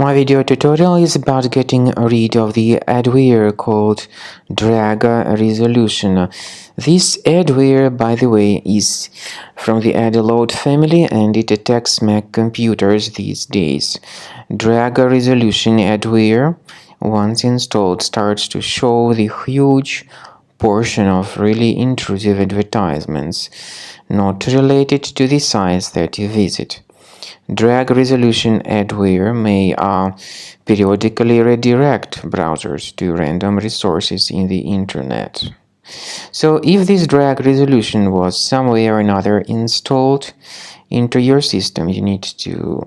My video tutorial is about getting rid of the adware called DragResolution. This adware, by the way, is from the adload family and it attacks Mac computers these days. DragResolution adware, once installed, starts to show the huge portion of really intrusive advertisements not related to the sites that you visit. DragResolution adware may periodically redirect browsers to random resources in the internet. So if this DragResolution was somewhere or another installed into your system, you need to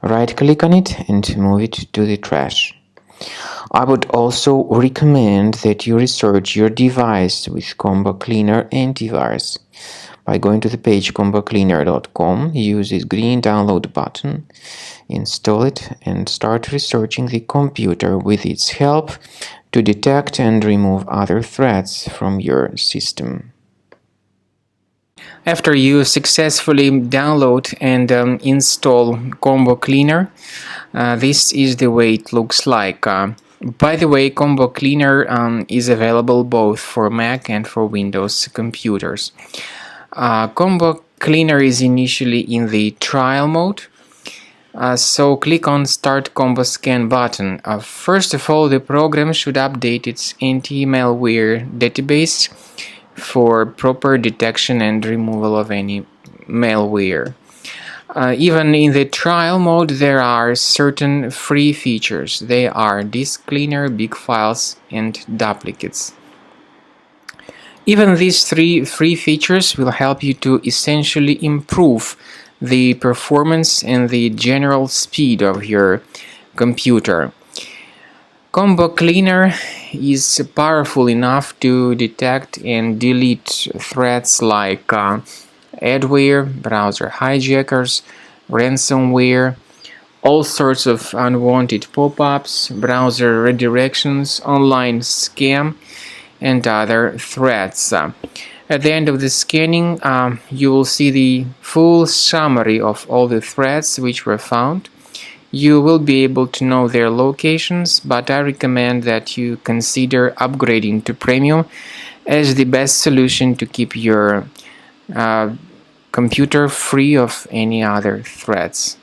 right-click on it and move it to the trash. I would also recommend that you research your device with Combo Cleaner antivirus. By going to the page combocleaner.com, use this green download button, install it, and start researching the computer with its help to detect and remove other threats from your system. After you successfully download and install Combo Cleaner, this is the way it looks like. By the way, Combo Cleaner is available both for Mac and for Windows computers. Combo Cleaner is initially in the trial mode, so click on Start Combo Scan button. First of all, the program should update its anti-malware database for proper detection and removal of any malware. Even in the trial mode, there are certain free features. They are Disk Cleaner, Big Files, and Duplicates. Even these three free features will help you to essentially improve the performance and the general speed of your computer. Combo Cleaner is powerful enough to detect and delete threats like adware, browser hijackers, ransomware, all sorts of unwanted pop-ups, browser redirections, online scam, and other threats. At the end of the scanning, you will see the full summary of all the threats which were found. You will be able to know their locations, but I recommend that you consider upgrading to Premium as the best solution to keep your computer free of any other threats.